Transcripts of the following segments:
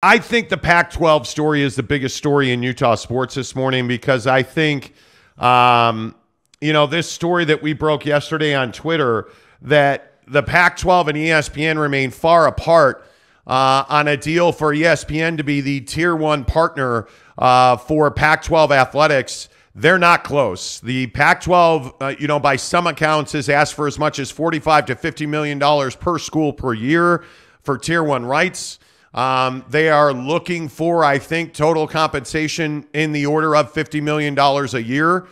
I think the Pac-12 story is the biggest story in Utah sports this morning because I think, this story that we broke yesterday on Twitter that the Pac-12 and ESPN remain far apart on a deal for ESPN to be the tier one partner for Pac-12 athletics. They're not close. The Pac-12, by some accounts, has asked for as much as $45 to $50 million per school per year for tier one rights. They are looking for, I think, total compensation in the order of $50 million a year,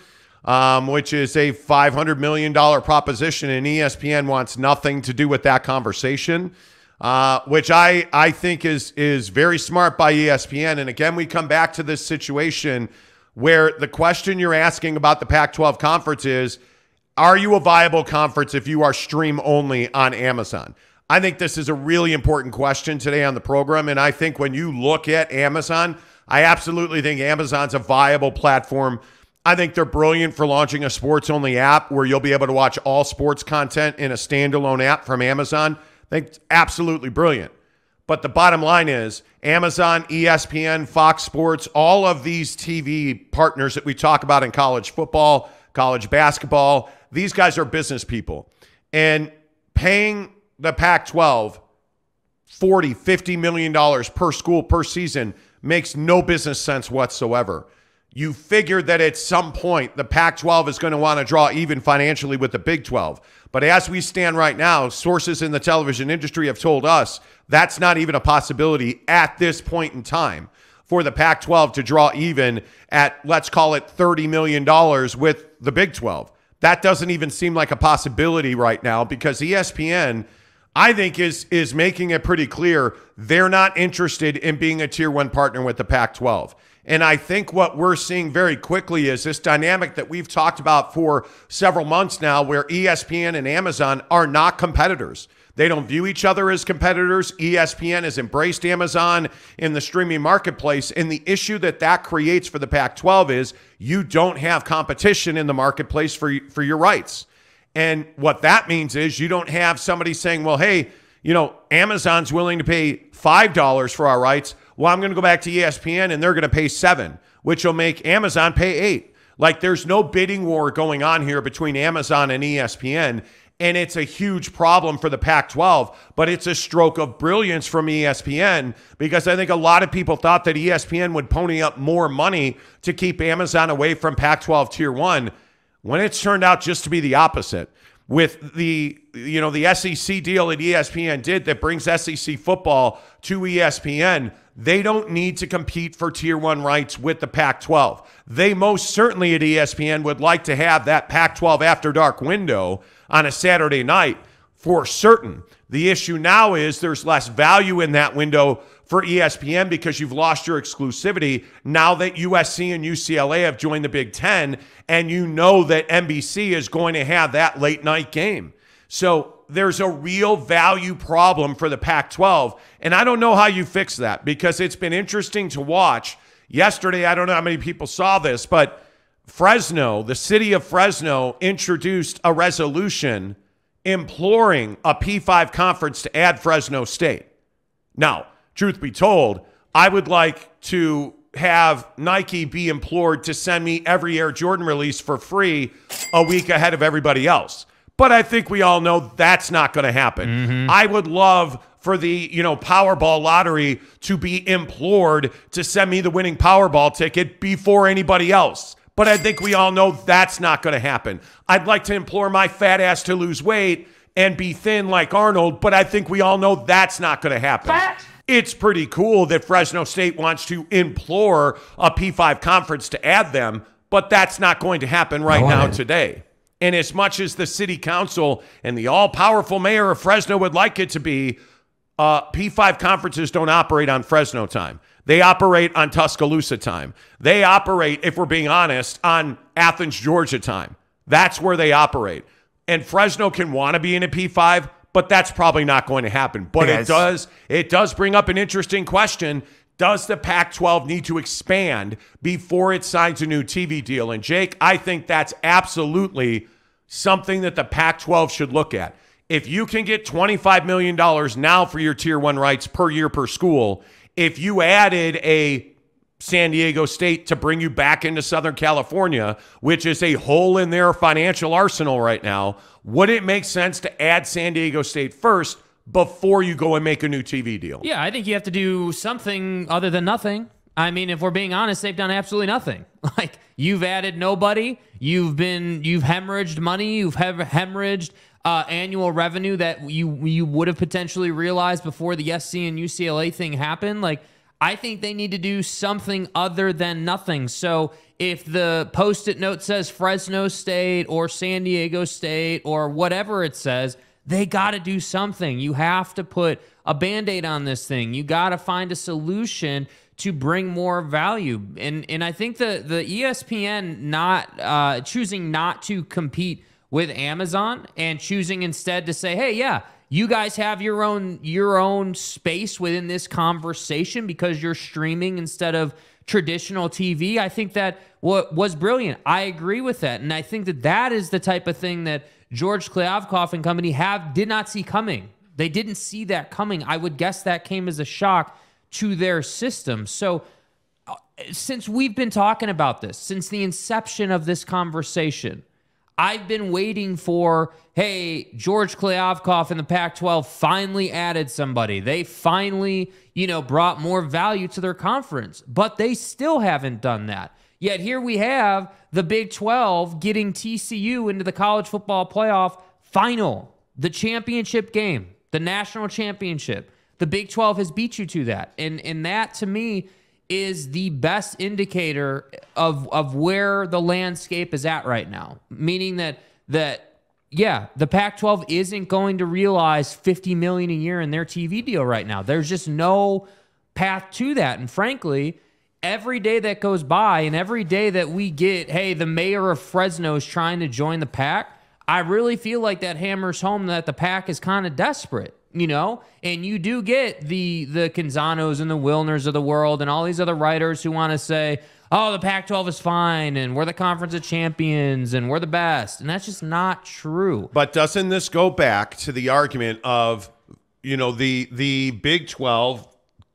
which is a $500 million proposition, and ESPN wants nothing to do with that conversation, which I think is very smart by ESPN. And again, we come back to this situation where the question you're asking about the Pac-12 conference is, are you a viable conference if you are stream only on Amazon? I think this is a really important question today on the program, and I think when you look at Amazon, I absolutely think Amazon's a viable platform. I think they're brilliant for launching a sports-only app where you'll be able to watch all sports content in a standalone app from Amazon. I think it's absolutely brilliant. But the bottom line is Amazon, ESPN, Fox Sports, all of these TV partners that we talk about in college football, college basketball, these guys are business people. And paying the Pac-12 $40, $50 million per school per season makes no business sense whatsoever. You figure that at some point the Pac-12 is going to want to draw even financially with the Big 12. But as we stand right now, sources in the television industry have told us that's not even a possibility at this point in time for the Pac-12 to draw even at, let's call it $30 million with the Big 12. That doesn't even seem like a possibility right now because ESPN, I think, is making it pretty clear they're not interested in being a tier one partner with the Pac-12. And I think what we're seeing very quickly is this dynamic that we've talked about for several months now where ESPN and Amazon are not competitors. They don't view each other as competitors. ESPN has embraced Amazon in the streaming marketplace. And the issue that creates for the Pac-12 is you don't have competition in the marketplace for your rights. And what that means is you don't have somebody saying, well, hey, Amazon's willing to pay $5 for our rights. Well, I'm going to go back to ESPN and they're going to pay $7, which will make Amazon pay $8. Like there's no bidding war going on here between Amazon and ESPN. And it's a huge problem for the Pac-12, but it's a stroke of brilliance from ESPN because I think a lot of people thought that ESPN would pony up more money to keep Amazon away from Pac-12 Tier 1 when it's turned out just to be the opposite. With the SEC deal that ESPN did that brings SEC football to ESPN, they don't need to compete for Tier 1 rights with the Pac-12. They most certainly at ESPN would like to have that Pac-12 After Dark window on a Saturday night for certain. The issue now is there's less value in that window for ESPN because you've lost your exclusivity now that USC and UCLA have joined the Big Ten, and you know that NBC is going to have that late night game. So there's a real value problem for the Pac-12, and I don't know how you fix that because it's been interesting to watch. Yesterday, I don't know how many people saw this, but Fresno, the city of Fresno, introduced a resolution imploring a P5 conference to add Fresno State. Now, truth be told, I would like to have Nike be implored to send me every Air Jordan release for free a week ahead of everybody else. But I think we all know that's not going to happen. Mm-hmm. I would love for the Powerball lottery to be implored to send me the winning Powerball ticket before anybody else. But I think we all know that's not going to happen. I'd like to implore my fat ass to lose weight and be thin like Arnold, but I think we all know that's not going to happen. Fat. It's pretty cool that Fresno State wants to implore a P5 conference to add them, but that's not going to happen right now today. And as much as the city council and the all-powerful mayor of Fresno would like it to be, P5 conferences don't operate on Fresno time. They operate on Tuscaloosa time. They operate, if we're being honest, on Athens, Georgia time. That's where they operate. And Fresno can want to be in a P5, but that's probably not going to happen. But it does bring up an interesting question. Does the Pac-12 need to expand before it signs a new TV deal? And Jake, I think that's absolutely something that the Pac-12 should look at. If you can get $25 million now for your Tier 1 rights per year per school, if you added a San Diego State to bring you back into Southern California, which is a hole in their financial arsenal right now, would it make sense to add San Diego State first before you go and make a new TV deal? Yeah, I think you have to do something other than nothing. I mean, if we're being honest, they've done absolutely nothing. Like, you've added nobody. You've hemorrhaged money. You've hemorrhaged annual revenue that you would have potentially realized before the SC and UCLA thing happened. Like, I think they need to do something other than nothing. So if the Post-it note says Fresno State or San Diego State or whatever it says, they got to do something. You have to put a Band-Aid on this thing. You got to find a solution to bring more value. And I think the ESPN choosing not to compete with Amazon and choosing instead to say, hey, yeah, you guys have your own space within this conversation because you're streaming instead of traditional TV. I think that was brilliant. I agree with that. And I think that is the type of thing that George Kliavkoff and company did not see coming. They didn't see that coming. I would guess that came as a shock to their system. So since we've been talking about this, since the inception of this conversation, I've been waiting for, hey, George Kliavkoff and the Pac-12 finally added somebody. They finally, brought more value to their conference, but they still haven't done that. Yet here we have the Big 12 getting TCU into the college football playoff final, the championship game, the national championship. The Big 12 has beat you to that. And that, to me, is the best indicator of where the landscape is at right now. Meaning that the Pac-12 isn't going to realize $50 million a year in their TV deal right now. There's just no path to that. And frankly, every day that goes by and every day that we get, hey, the mayor of Fresno is trying to join the PAC, I really feel like that hammers home that the PAC is kind of desperate. And you do get the Canzanos and the Wilners of the world and all these other writers who want to say, oh, the Pac-12 is fine and we're the Conference of Champions and we're the best. And that's just not true. But doesn't this go back to the argument of, the Big 12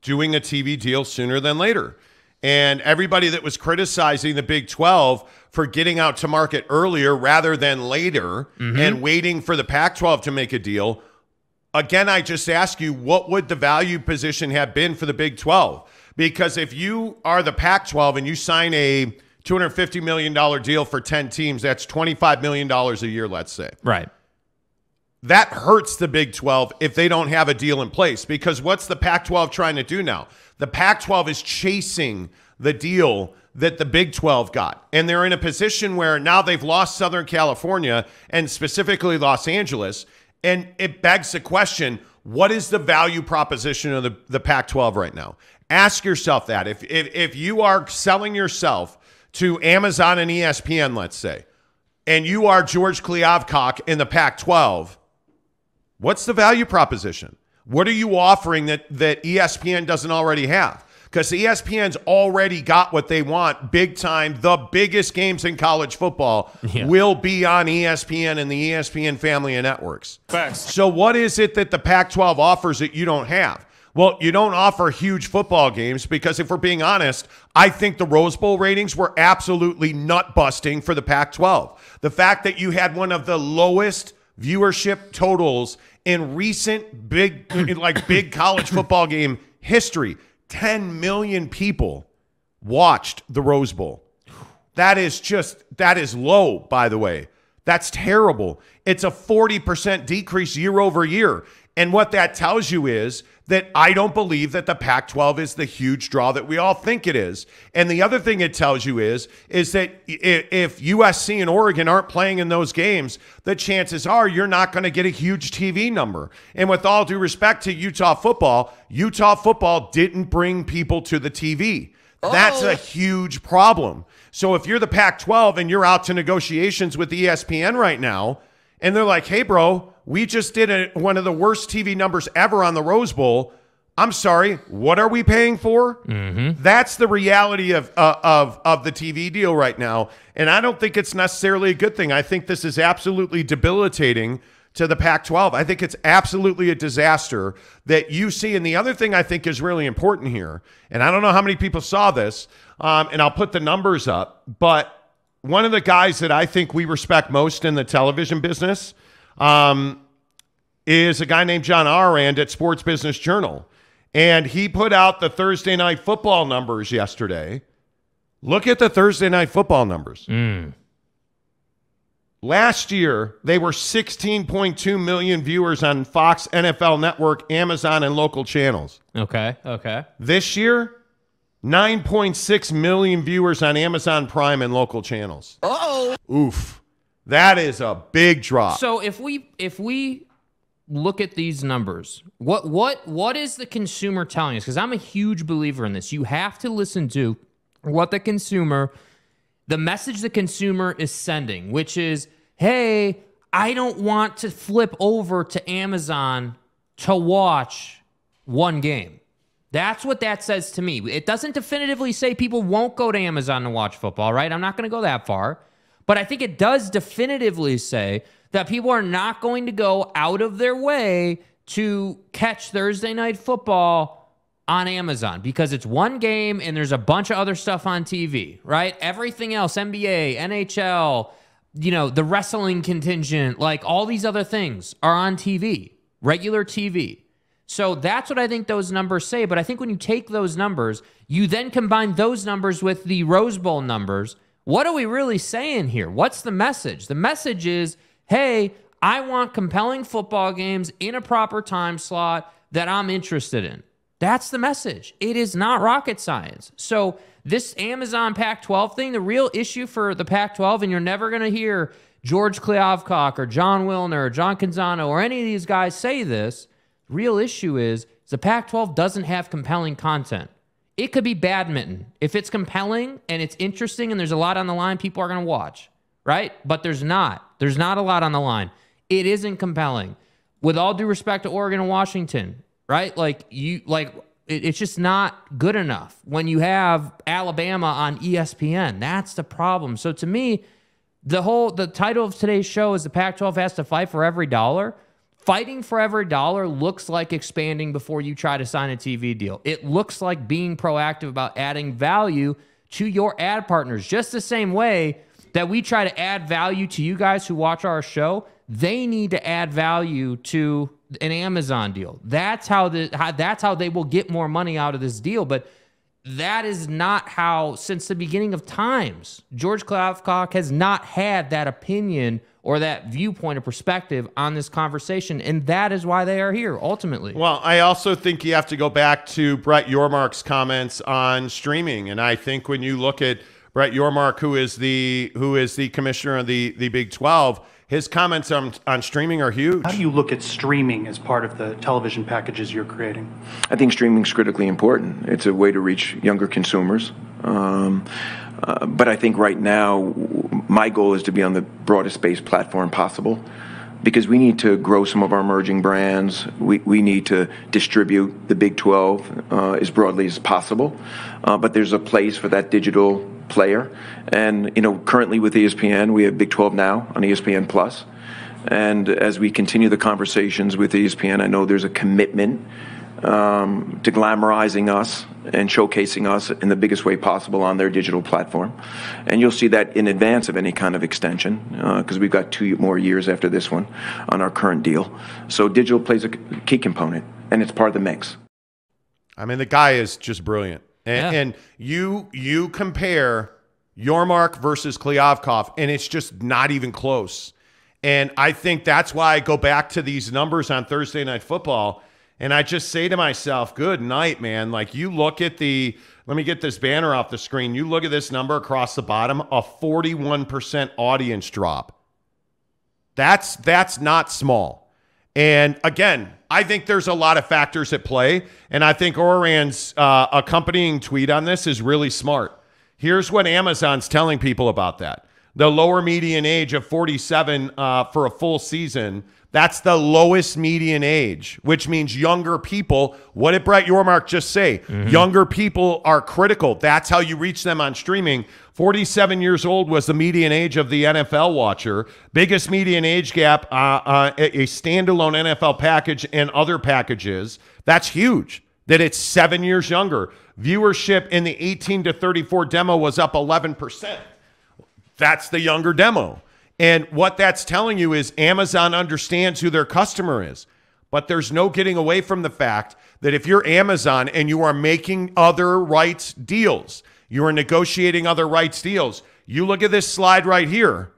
doing a TV deal sooner than later? And everybody that was criticizing the Big 12 for getting out to market earlier rather than later and waiting for the Pac-12 to make a deal. Again, I just ask you, what would the value position have been for the Big 12? Because if you are the Pac-12 and you sign a $250 million deal for 10 teams, that's $25 million a year, let's say. Right. That hurts the Big 12 if they don't have a deal in place. Because what's the Pac-12 trying to do now? The Pac-12 is chasing the deal that the Big 12 got. And they're in a position where now they've lost Southern California and specifically Los Angeles. And it begs the question, what is the value proposition of the Pac-12 right now? Ask yourself that. If you are selling yourself to Amazon and ESPN, let's say, and you are George Kliavkoff in the Pac-12, what's the value proposition? What are you offering that ESPN doesn't already have? Because ESPN's already got what they want big time. The biggest games in college football will be on ESPN and the ESPN family of networks. Facts. So what is it that the Pac-12 offers that you don't have? Well, you don't offer huge football games because if we're being honest, I think the Rose Bowl ratings were absolutely nut-busting for the Pac-12. The fact that you had one of the lowest viewership totals in recent big college football game history. 10 million people watched the Rose Bowl. That is low, by the way. That's terrible. It's a 40% decrease year over year. And what that tells you is that I don't believe that the Pac-12 is the huge draw that we all think it is. And the other thing it tells you is that if USC and Oregon aren't playing in those games, the chances are you're not going to get a huge TV number. And with all due respect to Utah football didn't bring people to the TV. That's a huge problem. So if you're the Pac-12 and you're out to negotiations with ESPN right now, and they're like, hey, bro, we just did one of the worst TV numbers ever on the Rose Bowl. I'm sorry, what are we paying for? That's the reality of the TV deal right now. And I don't think it's necessarily a good thing. I think this is absolutely debilitating to the Pac-12. I think it's absolutely a disaster that you see. And the other thing I think is really important here, and I don't know how many people saw this, and I'll put the numbers up, but one of the guys that I think we respect most in the television business is a guy named John Arand at Sports Business Journal. And he put out the Thursday Night Football numbers yesterday. Look at the Thursday Night Football numbers. Last year, they were 16.2 million viewers on Fox, NFL Network, Amazon, and local channels. Okay. This year, 9.6 million viewers on Amazon Prime and local channels. Uh-oh. Oof. That is a big drop. So if we look at these numbers, what is the consumer telling us? Because I'm a huge believer in this. You have to listen to what the message the consumer is sending, which is, hey, I don't want to flip over to Amazon to watch one game. That's what that says to me. It doesn't definitively say people won't go to Amazon to watch football, right? I'm not going to go that far. But I think it does definitively say that people are not going to go out of their way to catch Thursday Night Football on Amazon because it's one game and there's a bunch of other stuff on TV, right? Everything else, NBA, NHL, the wrestling contingent, like all these other things are on TV, regular TV. So that's what I think those numbers say. But I think when you take those numbers, you then combine those numbers with the Rose Bowl numbers. What are we really saying here? What's the message? The message is, hey, I want compelling football games in a proper time slot that I'm interested in. That's the message. It is not rocket science. So this Amazon Pac-12 thing, the real issue for the Pac-12, and you're never going to hear George Kliavkoff or John Wilner or John Canzano or any of these guys say this, the real issue is the Pac-12 doesn't have compelling content. It could be badminton. If it's compelling and it's interesting and there's a lot on the line, people are going to watch, right? But there's not. There's not a lot on the line. It isn't compelling. With all due respect to Oregon and Washington, right? It's just not good enough when you have Alabama on ESPN. That's the problem. So to me, the title of today's show is the Pac-12 has to fight for every dollar. Fighting for every dollar looks like expanding before you try to sign a TV deal. It looks like being proactive about adding value to your ad partners. Just the same way that we try to add value to you guys who watch our show, they need to add value to an Amazon deal. That's how they will get more money out of this deal. But that is not how, since the beginning of times, George Kliavkoff has not had that opinion or that viewpoint or perspective on this conversation, and that is why they are here, ultimately. Well, I also think you have to go back to Brett Yormark's comments on streaming, and I think when you look at Brett Yormark, who is the commissioner of the Big 12, his comments on streaming are huge. How do you look at streaming as part of the television packages you're creating? I think streaming is critically important. It's a way to reach younger consumers. But I think right now, my goal is to be on the broadest based platform possible because we need to grow some of our emerging brands. We need to distribute the Big 12 as broadly as possible. But there's a place for that digital player. And, currently with ESPN, we have Big 12 Now on ESPN Plus. And as we continue the conversations with ESPN, I know there's a commitment to glamorizing us and showcasing us in the biggest way possible on their digital platform. And you'll see that in advance of any kind of extension, because we've got 2 more years after this one on our current deal. So digital plays a key component, and it's part of the mix. I mean, the guy is just brilliant. And you compare Yormark versus Kliavkoff, and it's just not even close. And I think that's why I go back to these numbers on Thursday Night Football, and I just say to myself, good night, man. Like, you look at let me get this banner off the screen. You look at this number across the bottom, a 41% audience drop. That's not small. And again, I think there's a lot of factors at play, and I think Oran's accompanying tweet on this is really smart. Here's what Amazon's telling people about that. The lower median age of 47 for a full season, That's the lowest median age, which means younger people. What did Brett Yormark just say? Younger people are critical. That's how you reach them on streaming. 47 years old was the median age of the NFL watcher. Biggest median age gap, a standalone NFL package and other packages. That's huge, that it's 7 years younger. Viewership in the 18 to 34 demo was up 11%. That's the younger demo. And what that's telling you is Amazon understands who their customer is. But there's no getting away from the fact that if you're Amazon and you are making other rights deals, you are negotiating other rights deals. You look at this slide right here.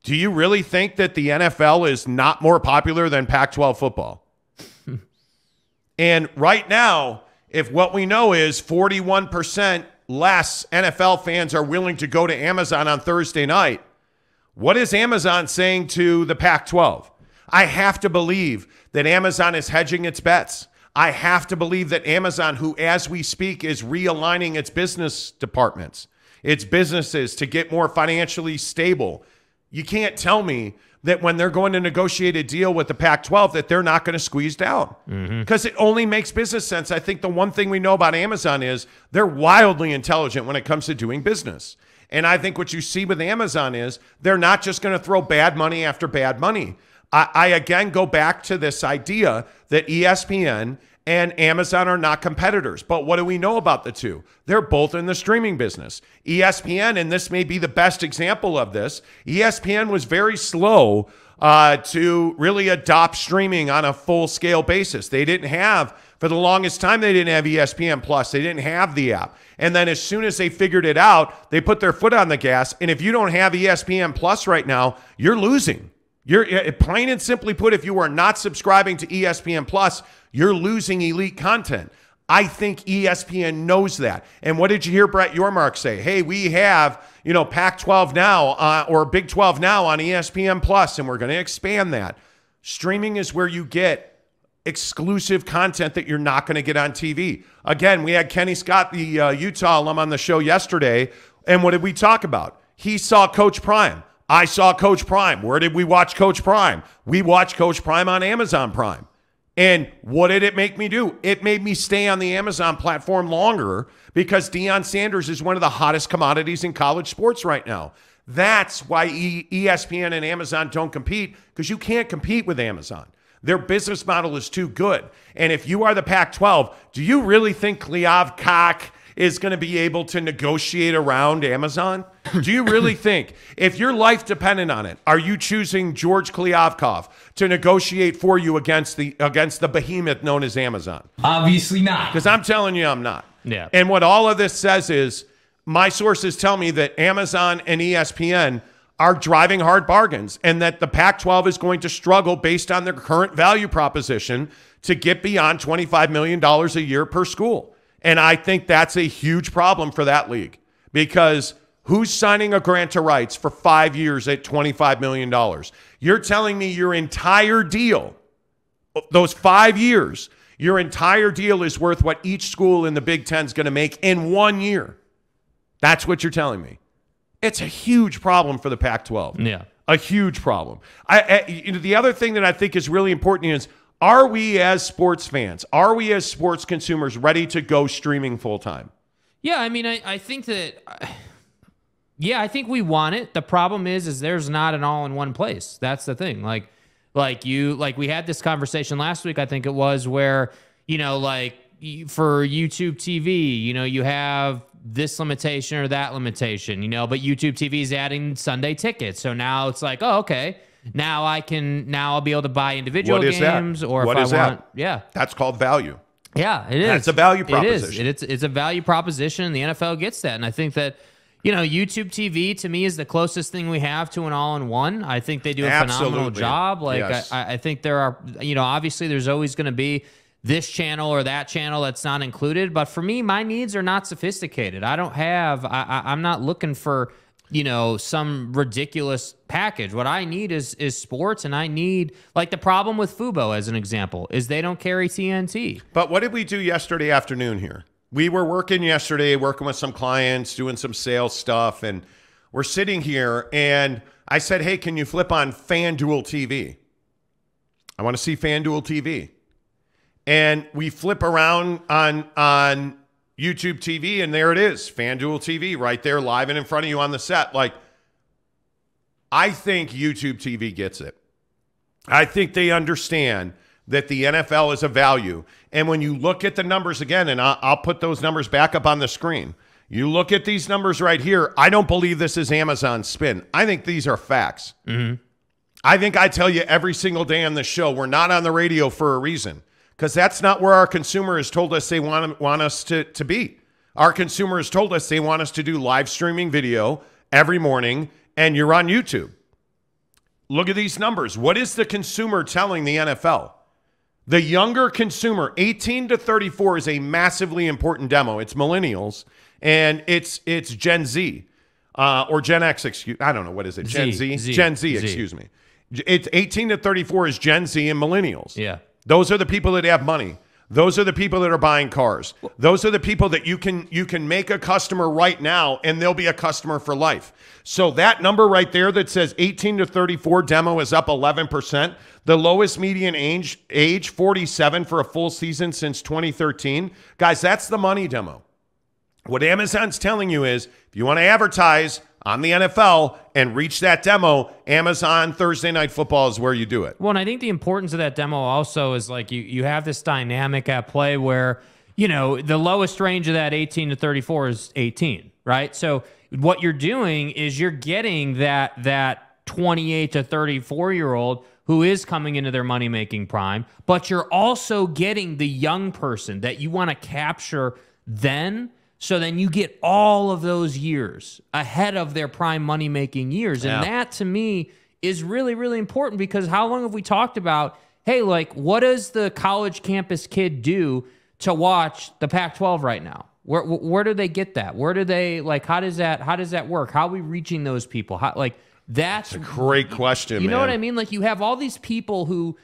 Do you really think that the NFL is not more popular than Pac-12 football? And right now, if what we know is 41% less NFL fans are willing to go to Amazon on Thursday night, what is Amazon saying to the Pac-12? I have to believe that Amazon is hedging its bets. I have to believe that Amazon, who as we speak is realigning its business departments, its businesses to get more financially stable. You can't tell me that when they're going to negotiate a deal with the Pac-12 that they're not going to squeeze down, because it only makes business sense. I think the one thing we know about Amazon is they're wildly intelligent when it comes to doing business. And I think what you see with Amazon is they're not just going to throw bad money after bad money. I again go back to this idea that ESPN and Amazon are not competitors. But what do we know about the two? They're both in the streaming business. ESPN, and this may be the best example of this, ESPN was very slow to really adopt streaming on a full-scale basis. They didn't have, for the longest time, they didn't have ESPN Plus. They didn't have the app. And then as soon as they figured it out, they put their foot on the gas. And if you don't have ESPN Plus right now, you're losing. You're plain and simply put, if you are not subscribing to ESPN Plus, you're losing elite content. I think ESPN knows that. And what did you hear Brett Yormark say? Hey, we have, Pac-12 now or Big 12 now on ESPN Plus, and we're going to expand that. Streaming is where you get exclusive content that you're not going to get on TV. Again, we had Kenny Scott, the Utah alum, on the show yesterday. And what did we talk about? He saw Coach Prime. I saw Coach Prime. Where did we watch Coach Prime? We watched Coach Prime on Amazon Prime. And what did it make me do? It made me stay on the Amazon platform longer because Deion Sanders is one of the hottest commodities in college sports right now. That's why ESPN and Amazon don't compete, because you can't compete with Amazon. Their business model is too good. And if you are the Pac-12, do you really think Kliavkoff Koch is going to be able to negotiate around Amazon? Do you really think, if your life depended on it, are you choosing George Kliavkoff to negotiate for you against the behemoth known as Amazon? Obviously not. Because I'm telling you I'm not. Yeah. And what all of this says is, my sources tell me that Amazon and ESPN are driving hard bargains, and that the Pac-12 is going to struggle based on their current value proposition to get beyond $25 million a year per school. And I think that's a huge problem for that league, because who's signing a grant to rights for 5 years at $25 million? You're telling me your entire deal, those 5 years, your entire deal is worth what each school in the Big Ten is going to make in 1 year. That's what you're telling me. It's a huge problem for the Pac-12. Yeah. A huge problem. The other thing that I think is really important is, are we as sports fans, are we as sports consumers ready to go streaming full time? Yeah, I mean, I think that, I think we want it. The problem is there's not an all-in-one place. That's the thing. Like we had this conversation last week, I think it was, where, for YouTube TV, you have this limitation or that limitation, but YouTube TV is adding Sunday tickets. So now it's like, oh, okay. Now I'll be able to buy individual games, or what if is I want, that? That's called value. Yeah, it is. That's a value proposition. It is. It's a value proposition, and the NFL gets that. And I think that, YouTube TV to me is the closest thing we have to an all-in-one. I think they do a phenomenal job. Yes. I think there are, obviously there's always going to be this channel or that channel that's not included. But for me, my needs are not sophisticated. I'm not looking for, some ridiculous package. What I need is sports, and I need, like, the problem with Fubo, as an example, is they don't carry TNT. But what did we do yesterday afternoon here? We were working yesterday, working with some clients, doing some sales stuff, and we're sitting here, and I said, hey, can you flip on FanDuel TV? I want to see FanDuel TV. And we flip around on YouTube TV, and there it is, FanDuel TV right there live and in front of you on the set. Like, I think YouTube TV gets it. I think they understand that the NFL is a value. And when you look at the numbers again, and I'll put those numbers back up on the screen, you look at these numbers right here, I don't believe this is Amazon's spin. I think these are facts. Mm-hmm. I think I tell you every single day on this show, we're not on the radio for a reason, because that's not where our consumer has told us they want us to be. Our consumer has told us they want us to do live streaming video every morning, and you're on YouTube. Look at these numbers. What is the consumer telling the NFL? The younger consumer, 18 to 34, is a massively important demo. It's millennials, and it's Gen Z or Gen X. I don't know. What is it? Gen Z? Gen Z, excuse me. It's 18 to 34 is Gen Z and millennials. Yeah. Those are the people that have money. Those are the people that are buying cars. Those are the people that you can make a customer right now, and they'll be a customer for life. So that number right there that says 18 to 34 demo is up 11%. The lowest median age 47 for a full season since 2013. Guys, that's the money demo. What Amazon's telling you is, if you want to advertise on the NFL and reach that demo, Amazon Thursday Night Football is where you do it. Well, and I think the importance of that demo also is like you have this dynamic at play where, you know, the lowest range of that 18 to 34 is 18, right? So what you're doing is you're getting that 28 to 34-year-old who is coming into their money-making prime, but you're also getting the young person that you want to capture then. So then you get all of those years ahead of their prime money-making years. And that, to me, is really, really important, because how long have we talked about, hey, like, what does the college campus kid do to watch the Pac-12 right now? Where do they get that? Where do they, like, how does that work? How are we reaching those people? That's a great question, You know what I mean? Like, you have all these people who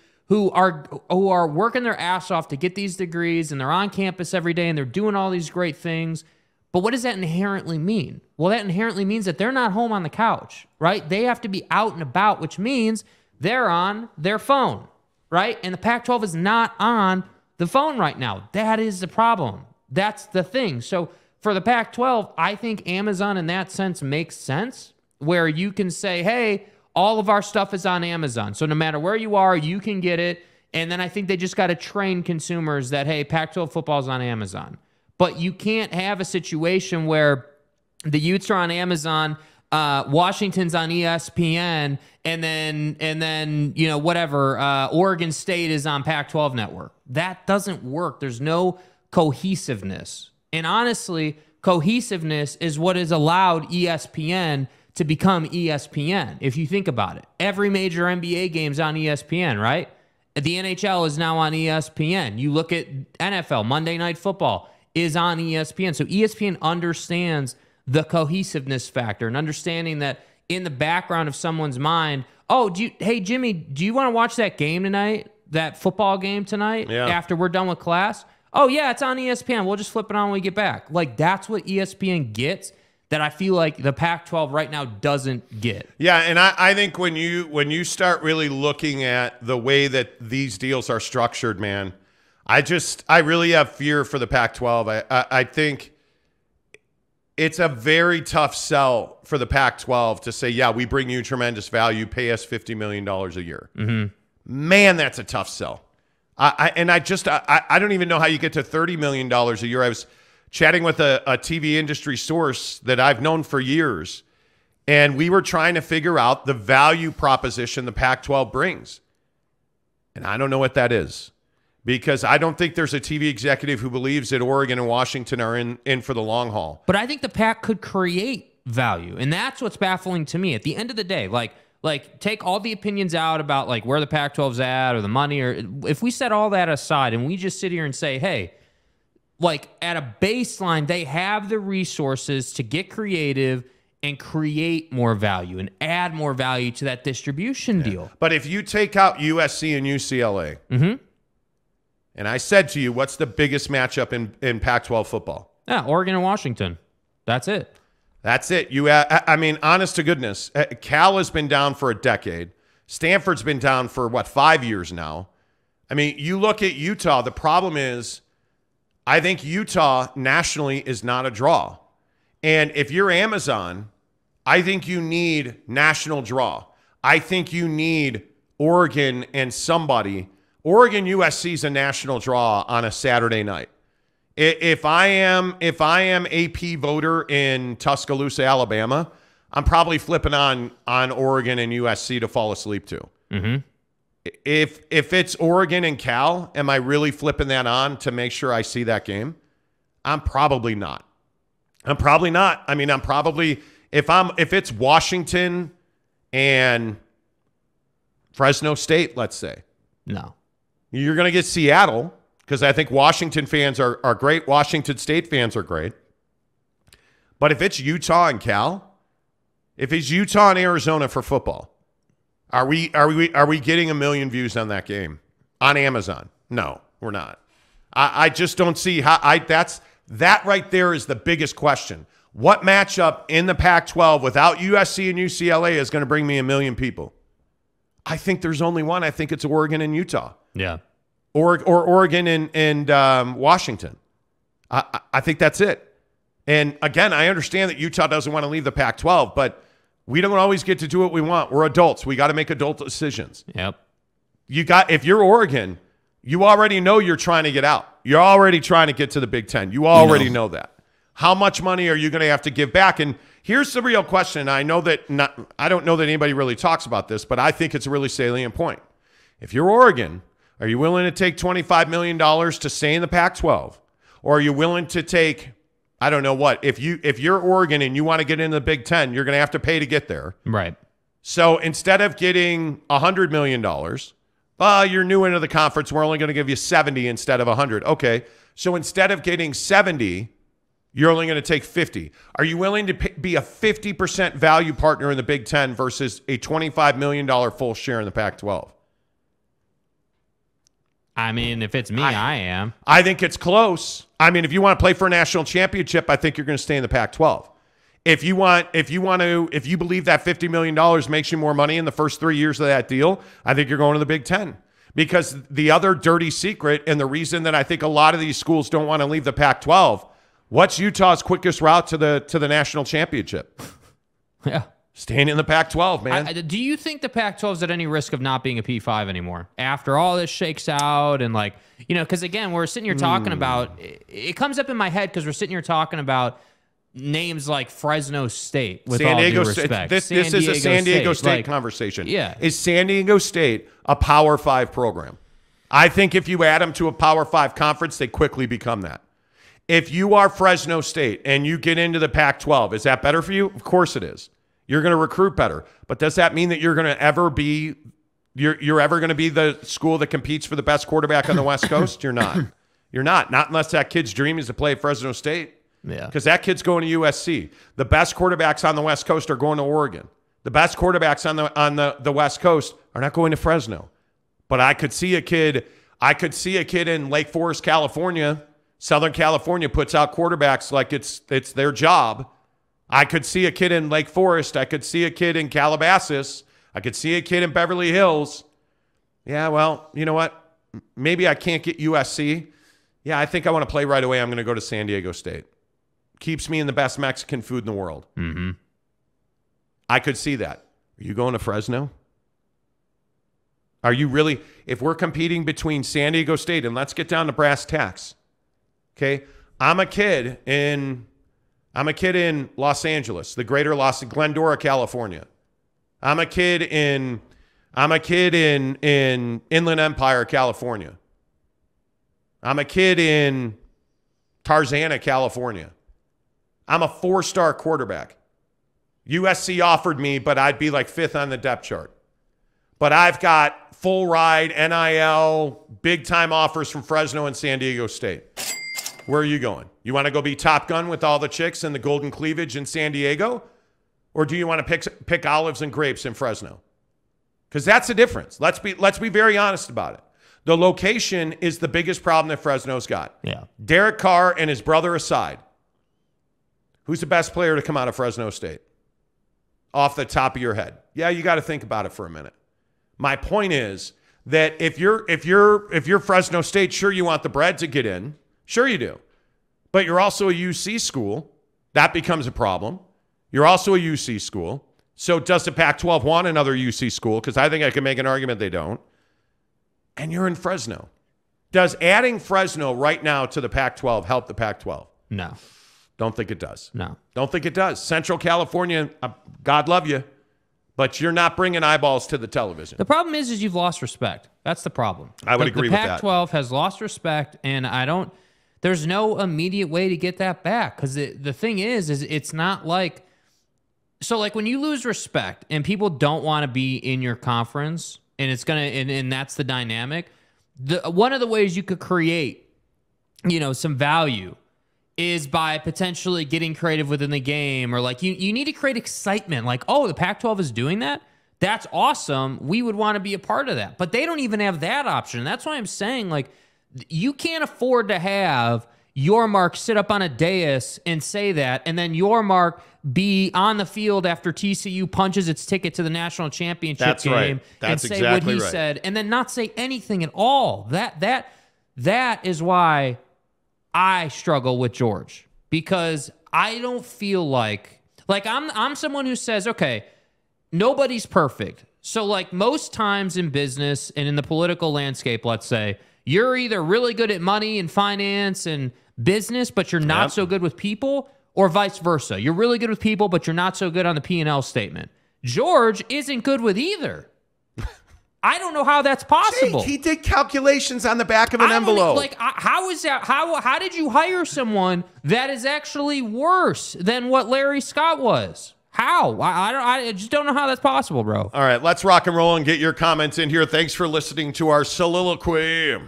are working their ass off to get these degrees, and they're on campus every day, and they're doing all these great things. But what does that inherently mean? Well, that inherently means that they're not home on the couch, right? They have to be out and about, which means they're on their phone, right? And the Pac-12 is not on the phone right now. That is the problem. That's the thing. So for the Pac-12, I think Amazon in that sense makes sense, where you can say, hey, all of our stuff is on Amazon. So no matter where you are, you can get it. And then I think they just got to train consumers that, hey, Pac-12 football is on Amazon. But you can't have a situation where the Utes are on Amazon, Washington's on ESPN, and then you know, whatever, Oregon State is on Pac-12 network. That doesn't work. There's no cohesiveness. And honestly, cohesiveness is what has allowed ESPN to become ESPN. If you think about it, every major NBA game's on ESPN, right? The NHL is now on ESPN. You look at NFL, Monday Night Football is on ESPN. So ESPN understands the cohesiveness factor and understanding that in the background of someone's mind, hey, Jimmy, do you want to watch that game tonight? That football game tonight after we're done with class? Oh, yeah, it's on ESPN. We'll just flip it on when we get back. Like, that's what ESPN gets that I feel like the Pac-12 right now doesn't get. Yeah, and I think when you start really looking at the way that these deals are structured, man, I really have fear for the Pac-12. I think it's a very tough sell for the Pac-12 to say, yeah, we bring you tremendous value, pay us $50 million a year. Mm-hmm. Man, that's a tough sell. I don't even know how you get to $30 million a year. I was chatting with a TV industry source that I've known for years, and we were trying to figure out the value proposition the Pac-12 brings. And I don't know what that is, because I don't think there's a TV executive who believes that Oregon and Washington are in for the long haul. But I think the Pac could create value, and that's what's baffling to me. At the end of the day, like take all the opinions out about like where the Pac-12's at or the money, or if we set all that aside and we just sit here and say, hey, like at a baseline, they have the resources to get creative and create more value and add more value to that distribution deal. But if you take out USC and UCLA, and I said to you, what's the biggest matchup in Pac-12 football? Yeah, Oregon and Washington. That's it. That's it. I mean, honest to goodness, Cal has been down for a decade. Stanford's been down for, 5 years now. I mean, you look at Utah, the problem is I think Utah nationally is not a draw. And if you're Amazon, I think you need national draw. I think you need Oregon and somebody. Oregon USC is a national draw on a Saturday night. If I am AP voter in Tuscaloosa, Alabama, I'm probably flipping on Oregon and USC to fall asleep to. Mm-hmm. If it's Oregon and Cal, am I really flipping that on to make sure I see that game? I'm probably not. I mean, I'm probably if it's Washington and Fresno State, let's say. No. You're going to get Seattle because I think Washington fans are great. Washington State fans are great. But if it's Utah and Cal, if it's Utah and Arizona for football, are we getting 1 million views on that game on Amazon? No, we're not. I just don't see how that right there is the biggest question. What matchup in the Pac-12 without USC and UCLA is going to bring me 1 million people? I think there's only one. I think it's Oregon and Utah. Yeah. Or Oregon and Washington. I think that's it. And again, I understand that Utah doesn't want to leave the Pac-12, but we don't always get to do what we want. We're adults. We got to make adult decisions. Yep. If you're Oregon, you already know you're trying to get out. You're already trying to get to the Big Ten. You already know that. How much money are you going to have to give back? And here's the real question. I don't know that anybody really talks about this, but I think it's a really salient point. If you're Oregon, are you willing to take $25 million to stay in the Pac-12? Or are you willing to take, I don't know what, if you're Oregon and you want to get into the Big Ten, you're going to have to pay to get there. Right. So instead of getting $100 million, you're new into the conference, we're only going to give you 70 instead of 100. Okay. So instead of getting 70, you're only going to take 50. Are you willing to be a 50% value partner in the Big Ten versus a $25 million full share in the Pac-12? I mean, if it's me, I am. I think it's close. I mean, if you want to play for a national championship, I think you're going to stay in the Pac-12. If you believe that $50 million makes you more money in the first 3 years of that deal, I think you're going to the Big Ten. Because the other dirty secret and the reason that I think a lot of these schools don't want to leave the Pac-12, what's Utah's quickest route to the national championship? Yeah. Staying in the Pac-12, man. Do you think the Pac-12 is at any risk of not being a P5 anymore after all this shakes out? And because again, we're sitting here talking about, it comes up in my head because we're sitting here talking about names like Fresno State, with San Diego all due respect. This is a San Diego State conversation. Yeah. Is San Diego State a Power 5 program? I think if you add them to a Power 5 conference, they quickly become that. If you are Fresno State and you get into the Pac-12, is that better for you? Of course it is. You're going to recruit better. But does that mean that you're going to ever be you're ever going to be the school that competes for the best quarterback on the West Coast? You're not. You're not. Not unless that kid's dream is to play at Fresno State. Yeah. Because that kid's going to USC. The best quarterbacks on the West Coast are going to Oregon. The best quarterbacks on the West Coast are not going to Fresno. But I could see a kid in Lake Forest, California. Southern California puts out quarterbacks like it's their job. I could see a kid in Lake Forest. I could see a kid in Calabasas. I could see a kid in Beverly Hills. Yeah, well, you know what? Maybe I can't get USC. Yeah, I think I want to play right away. I'm going to go to San Diego State. Keeps me in the best Mexican food in the world. Mm-hmm. I could see that. Are you going to Fresno? Are you really? If we're competing between San Diego State, and let's get down to brass tacks. Okay, I'm a kid in Los Angeles, the greater Glendora, California. I'm a kid in Inland Empire, California. I'm a kid in Tarzana, California. I'm a 4-star quarterback. USC offered me, but I'd be like 5th on the depth chart. But I've got full ride, NIL, big time offers from Fresno and San Diego State. Where are you going? You want to go be Top Gun with all the chicks and the golden cleavage in San Diego? Or do you want to pick olives and grapes in Fresno? Because that's the difference. Let's be very honest about it. The location is the biggest problem that Fresno's got. Yeah. Derek Carr and his brother aside, who's the best player to come out of Fresno State? Off the top of your head. Yeah, you got to think about it for a minute. My point is that if you're Fresno State, sure, you want the bread to get in. Sure you do. But you're also a UC school. That becomes a problem. You're also a UC school. So does the Pac-12 want another UC school? Because I think I can make an argument they don't. And you're in Fresno. Does adding Fresno right now to the Pac-12 help the Pac-12? No. Don't think it does. No. Don't think it does. Central California, God love you, but you're not bringing eyeballs to the television. The problem is you've lost respect. That's the problem. I would agree with that. The Pac-12 has lost respect, and there's no immediate way to get that back, because the thing is it's not like, so like when you lose respect and people don't want to be in your conference, and it's gonna, and that's the dynamic. One of the ways you could create, some value is by potentially getting creative within the game, or like you need to create excitement. Like, oh, the Pac-12 is doing that? That's awesome. We would want to be a part of that. But they don't even have that option. And that's why I'm saying, like, you can't afford to have your mark sit up on a dais and say that, and then your mark be on the field after TCU punches its ticket to the national championship game. Right. That's and say exactly what he said, and then not say anything at all. That is why I struggle with George, because I don't feel like I'm someone who says, okay, nobody's perfect. So like most times in business and in the political landscape, let's say, you're either really good at money and finance and business, but you're not so good with people, or vice versa. You're really good with people, but you're not so good on the P&L statement. George isn't good with either. I don't know how that's possible. Jake, he did calculations on the back of an envelope. How is that? How did you hire someone that is actually worse than what Larry Scott was? How? I just don't know how that's possible, bro. All right, let's rock and roll and get your comments in here. Thanks for listening to our soliloquy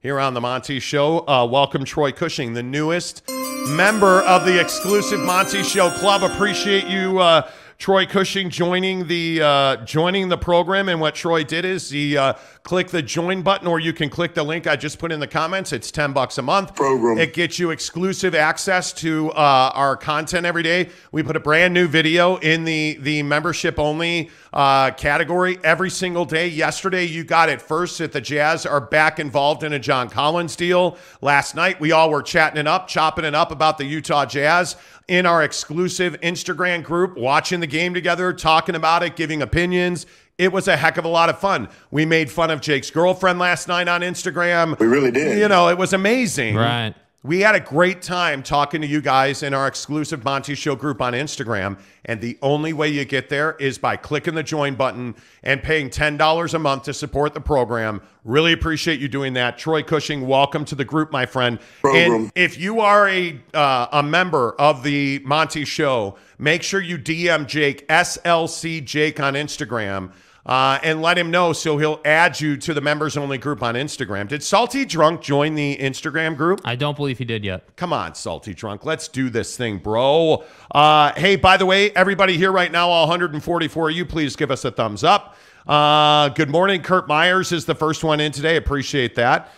here on the Monty Show. Welcome, Troy Cushing, the newest member of the exclusive Monty Show Club. Appreciate you, Troy Cushing, joining the program. And what Troy did is he click the join button, or you can click the link I just put in the comments. It's $10 a month. Program. It gets you exclusive access to our content every day. We put a brand new video in the membership only category every single day. Yesterday, you got it first that the Jazz are back involved in a John Collins deal. Last night, we all were chopping it up about the Utah Jazz in our exclusive Instagram group, watching the game together, talking about it, giving opinions. It was a heck of a lot of fun. We made fun of Jake's girlfriend last night on Instagram. We really did. It was amazing. Right. We had a great time talking to you guys in our exclusive Monty Show group on Instagram. And the only way you get there is by clicking the join button and paying $10 a month to support the program. Really appreciate you doing that. Troy Cushing, welcome to the group, my friend. And if you are a member of the Monty Show, make sure you DM Jake, SLC Jake on Instagram. And let him know so he'll add you to the members-only group on Instagram. Did Salty Drunk join the Instagram group? I don't believe he did yet. Come on, Salty Drunk. Let's do this thing, bro. Hey, by the way, everybody here right now, all 144 of you, please give us a thumbs up. Good morning. Kurt Myers is the first one in today. Appreciate that.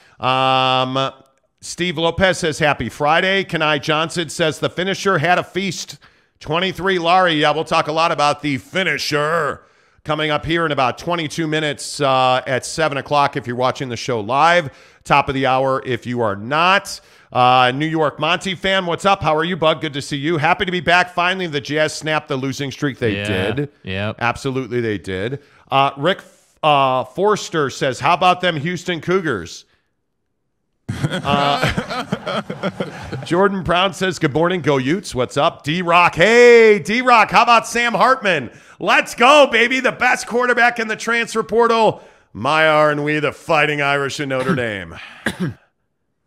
Steve Lopez says, happy Friday. Kenai Johnson says, the finisher had a feast. 23 Laurie. Yeah, we'll talk a lot about the finisher coming up here in about 22 minutes at 7 o'clock if you're watching the show live. Top of the hour if you are not. New York Monty fan, what's up? How are you, bud? Good to see you. Happy to be back. Finally, the Jazz snapped the losing streak. They did. Yep. Absolutely, they did. Rick Forster says, how about them Houston Cougars? Jordan Brown says, good morning, go Utes. What's up? D-Rock. Hey, D-Rock, how about Sam Hartman? Let's go, baby. The best quarterback in the transfer portal. My are and we, the Fighting Irish in Notre Dame.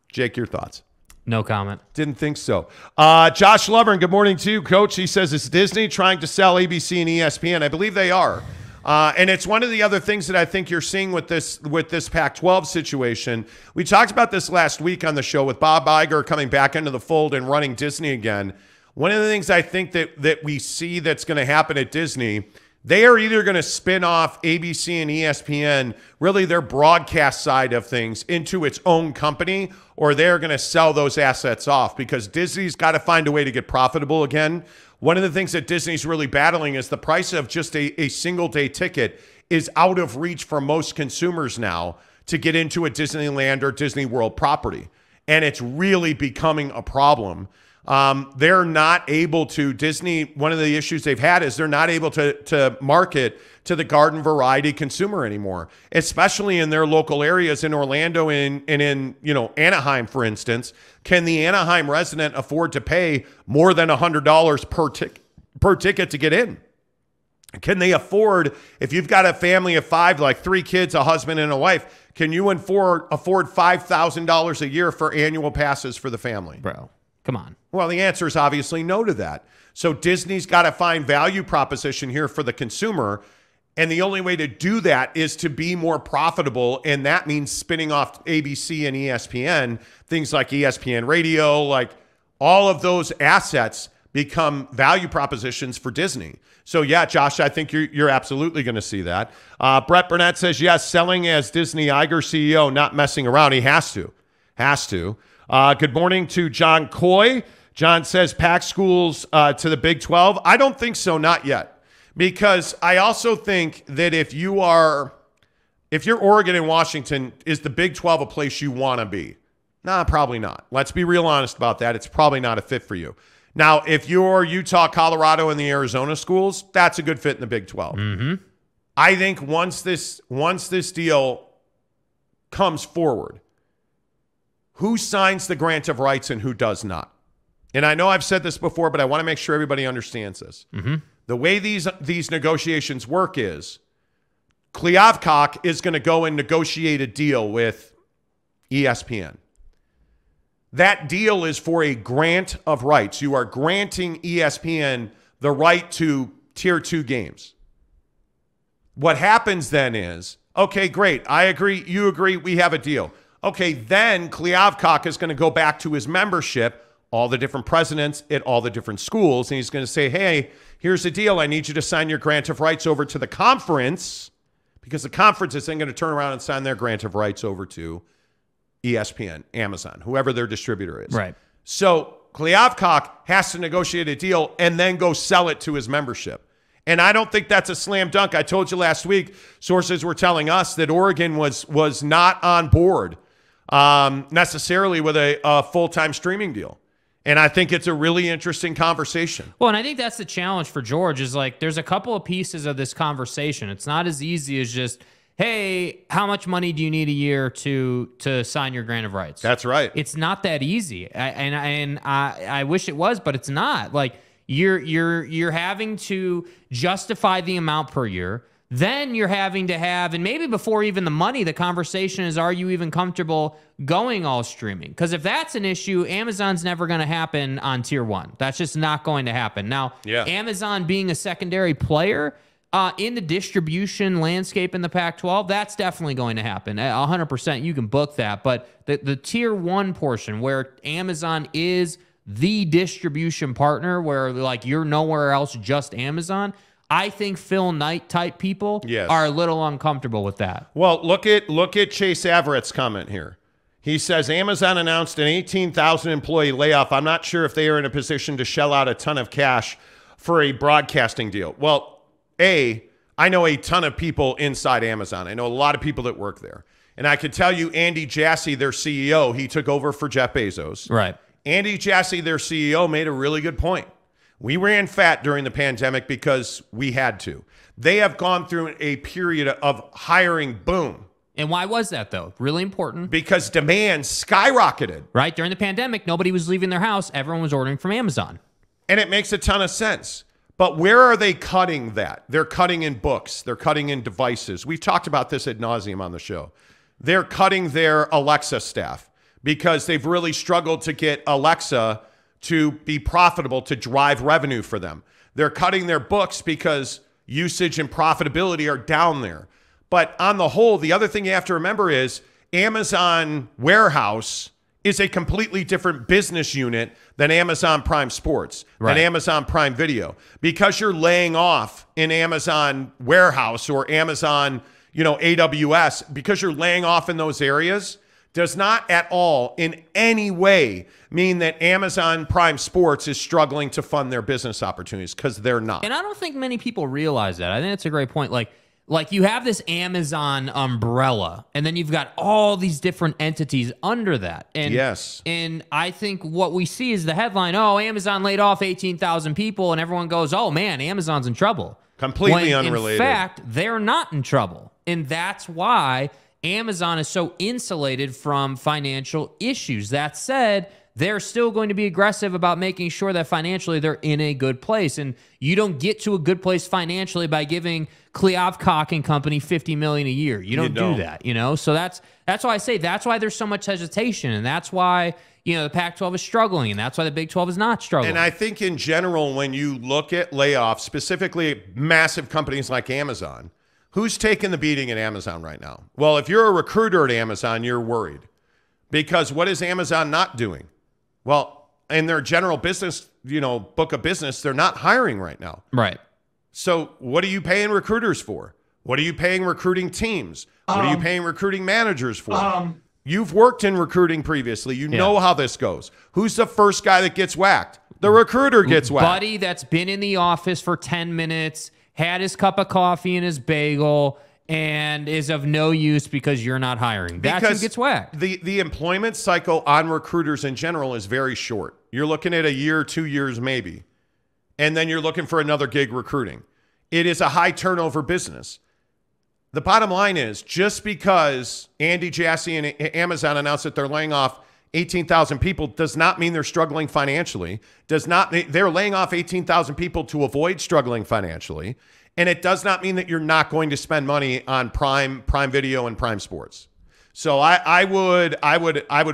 Jake, your thoughts? No comment. Didn't think so. Josh Lovern, good morning to you, Coach. He says, is Disney trying to sell ABC and ESPN? I believe they are. And it's one of the other things that I think you're seeing with this Pac-12 situation. We talked about this last week on the show with Bob Iger coming back into the fold and running Disney again. One of the things I think that we see that's going to happen at Disney, They are either going to spin off ABC and ESPN, really their broadcast side of things, into its own company, or they're going to sell those assets off because Disney's got to find a way to get profitable again. One of the things that Disney's really battling is the price of just a single day ticket is out of reach for most consumers now to get into a Disneyland or Disney World property. And it's really becoming a problem. They're not able to, Disney, one of the issues they've had is they're not able to market to the garden variety consumer anymore, especially in their local areas in Orlando and in, Anaheim, for instance. Can the Anaheim resident afford to pay more than $100 per ticket to get in? Can they afford, if you've got a family of 5, like 3 kids, a husband and a wife, can you afford $5,000 a year for annual passes for the family? Bro, come on. Well, the answer is obviously no to that. So Disney's got to find value proposition here for the consumer. And the only way to do that is to be more profitable. And that means spinning off ABC and ESPN, things like ESPN Radio, like all of those assets become value propositions for Disney. So yeah, Josh, I think you're absolutely going to see that. Brett Burnett says, yes, selling as Disney Iger CEO, not messing around. He has to. Good morning to John Coy. John says PAC schools to the Big 12. I don't think so, not yet. Because I also think that if you're Oregon and Washington, is the Big 12 a place you want to be? Nah, probably not. Let's be real honest about that. It's probably not a fit for you. Now, if you're Utah, Colorado, and the Arizona schools, that's a good fit in the Big 12. Mm-hmm. I think once this deal comes forward, who signs the grant of rights and who does not? And I know I've said this before, but I want to make sure everybody understands this. Mm-hmm. The way these negotiations work is Kliavkoff is going to go and negotiate a deal with ESPN. That deal is for a grant of rights. You are granting ESPN the right to Tier 2 games. What happens then is, okay, great. I agree. You agree. We have a deal. Okay, then Kliavkoff is going to go back to his membership, all the different presidents at all the different schools, and he's going to say, hey, here's the deal. I need you to sign your grant of rights over to the conference, because the conference is then going to turn around and sign their grant of rights over to ESPN, Amazon, whoever their distributor is. Right. So Kliavkoff has to negotiate a deal and then go sell it to his membership. And I don't think that's a slam dunk. I told you last week, sources were telling us that Oregon was not on board necessarily with a full-time streaming deal. And I think it's a really interesting conversation. Well, and I think that's the challenge for George is like there's a couple of pieces of this conversation. It's not as easy as just, hey, how much money do you need a year to sign your grant of rights? That's right. It's not that easy. I wish it was, but it's not. Like you're having to justify the amount per year. Then you're having to have, and maybe before even the money, the conversation is, are you even comfortable going all streaming? Because if that's an issue, Amazon's never going to happen on Tier 1. That's just not going to happen. Now, Amazon being a secondary player in the distribution landscape in the Pac-12, that's definitely going to happen. 100%, you can book that. But the Tier 1 portion where Amazon is the distribution partner, where like you're nowhere else, just Amazon, I think Phil Knight type people are a little uncomfortable with that. Well, look at Chase Everett's comment here. He says Amazon announced an 18,000 employee layoff. I'm not sure if they are in a position to shell out a ton of cash for a broadcasting deal. Well, I know a ton of people inside Amazon. I know a lot of people that work there. And I can tell you Andy Jassy, their CEO, he took over for Jeff Bezos. Right. Andy Jassy, their CEO, made a really good point. We ran fat during the pandemic because we had to. They have gone through a period of hiring boom. And why was that, though? Really important. Because demand skyrocketed. Right? During the pandemic, nobody was leaving their house. Everyone was ordering from Amazon. And it makes a ton of sense. But where are they cutting that? They're cutting in books. They're cutting in devices. We've talked about this ad nauseum on the show. They're cutting their Alexa staff because they've really struggled to get Alexa to be profitable, to drive revenue for them. They're cutting their books because usage and profitability are down there. But on the whole, the other thing you have to remember is Amazon warehouse is a completely different business unit than Amazon Prime Sports, than Amazon Prime Video. Because you're laying off in Amazon warehouse or Amazon, AWS, because you're laying off in those areas, does not at all in any way mean that Amazon Prime Sports is struggling to fund their business opportunities, because they're not. And I don't think many people realize that. I think that's a great point. Like you have this Amazon umbrella, and then you've got all these different entities under that. And yes. And I think what we see is the headline, oh, Amazon laid off 18,000 people, and everyone goes, oh, man, Amazon's in trouble. Completely when, unrelated. In fact, they're not in trouble. And that's why Amazon is so insulated from financial issues. That said, they're still going to be aggressive about making sure that financially they're in a good place. And you don't get to a good place financially by giving Kleavcock and company $50 million a year. You don't do that, So that's why I say that's why there's so much hesitation, and that's why the Pac-12 is struggling, and that's why the Big 12 is not struggling. And I think in general, when you look at layoffs, specifically massive companies like Amazon, who's taking the beating at Amazon right now? Well, if you're a recruiter at Amazon, you're worried, because what is Amazon not doing? Well, in their general business, book of business, they're not hiring right now. Right. So what are you paying recruiters for? What are you paying recruiting teams? What are you paying recruiting managers for? You've worked in recruiting previously. You know how this goes. Who's the first guy that gets whacked? The recruiter gets whacked. Buddy that's been in the office for 10 minutes, had his cup of coffee and his bagel, and is of no use because you're not hiring. That's who gets whacked. The employment cycle on recruiters in general is very short. You're looking at a year, 2 years maybe. And then you're looking for another gig recruiting. It is a high turnover business. The bottom line is, just because Andy Jassy and Amazon announced that they're laying off 18,000 people does not mean they're struggling financially. They're laying off 18,000 people to avoid struggling financially. And it does not mean that you're not going to spend money on Prime Video and Prime Sports. So I would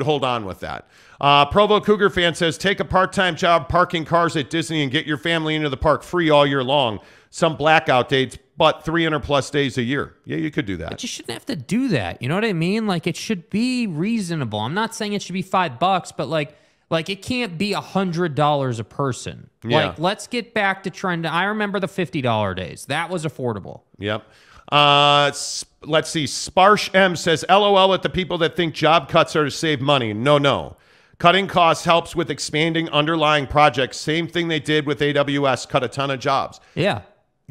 hold on with that. Provo Cougar fan says, take a part-time job parking cars at Disney and get your family into the park free all year long. Some blackout dates, but 300 plus days a year. Yeah, you could do that. But you shouldn't have to do that. You know what I mean? Like, it should be reasonable. I'm not saying it should be $5, but like it can't be $100 a person. Yeah. Like, let's get back to trend. I remember the $50 days. That was affordable. Yep. Let's see. Sparsh M says, LOL at the people that think job cuts are to save money. No. Cutting costs helps with expanding underlying projects. Same thing they did with AWS, cut a ton of jobs. Yeah.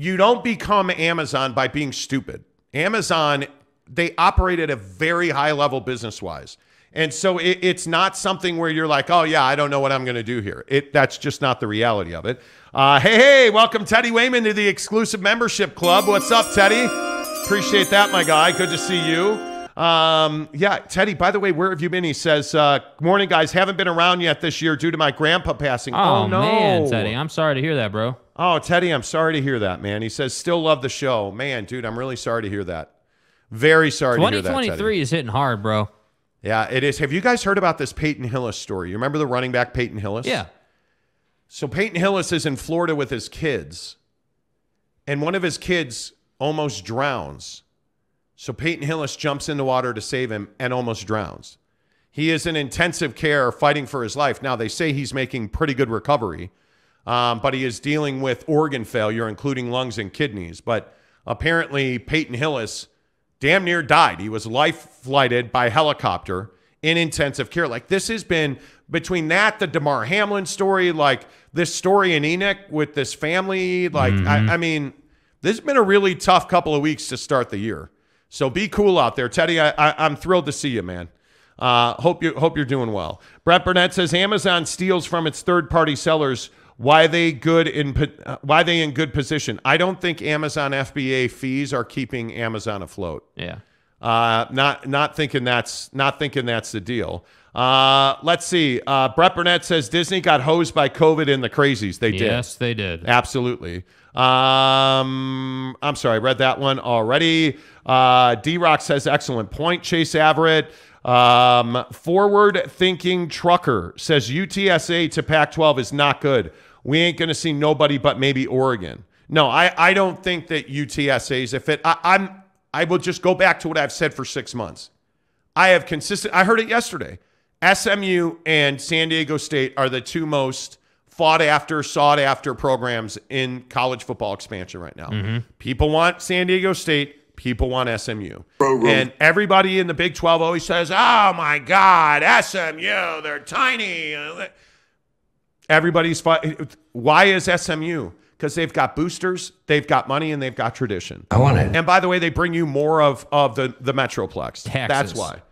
You don't become Amazon by being stupid. Amazon, they operate at a very high level business-wise. And so it's not something where you're like, oh, yeah, I don't know what I'm going to do here. That's just not the reality of it. Hey, welcome Teddy Wayman to the exclusive membership club. What's up, Teddy? Appreciate that, my guy. Good to see you. Yeah, Teddy, by the way, where have you been? He says, morning, guys. Haven't been around yet this year due to my grandpa passing. Oh, no. Man, Teddy. I'm sorry to hear that, bro. Oh, Teddy, I'm sorry to hear that, man. He says, still love the show. Man, dude, I'm really sorry to hear that. Very sorry to hear that, Teddy. 2023 is hitting hard, bro. Yeah, it is. Have you guys heard about this Peyton Hillis story? You remember the running back Peyton Hillis? Yeah. So Peyton Hillis is in Florida with his kids, and one of his kids almost drowns. So Peyton Hillis jumps in the water to save him and almost drowns. He is in intensive care fighting for his life. Now, they say he's making pretty good recovery, but he is dealing with organ failure, including lungs and kidneys. But apparently Peyton Hillis damn near died. He was life-flighted by helicopter in intensive care. Like, this has been, between that, the DeMar Hamlin story, like this story in Enoch with this family, like, I mean, this has been a really tough couple of weeks to start the year. So be cool out there. Teddy, I'm thrilled to see you, man. Hope you're doing well. Brett Burnett says, Amazon steals from its third-party sellers. Why they in good position? I don't think Amazon FBA fees are keeping Amazon afloat. Yeah. Not thinking that's the deal. Let's see. Brett Burnett says Disney got hosed by COVID and the crazies. They did. Yes, they did. Absolutely. I'm sorry, I read that one already. D-Rock says excellent point. Chase Averett. Forward-thinking trucker says UTSA to Pac-12 is not good. We ain't going to see nobody but maybe Oregon. No, I don't think that UTSA's a fit. I will just go back to what I've said for 6 months. I heard it yesterday. SMU and San Diego State are the two most fought after, sought after programs in college football expansion right now. People want San Diego State. People want SMU. And everybody in the Big 12 always says, oh, my God, SMU, they're tiny. Everybody's fighting. Why is SMU? Because they've got boosters, they've got money, and they've got tradition. I want it. And by the way, they bring you more of the Metroplex. Texas. That's why.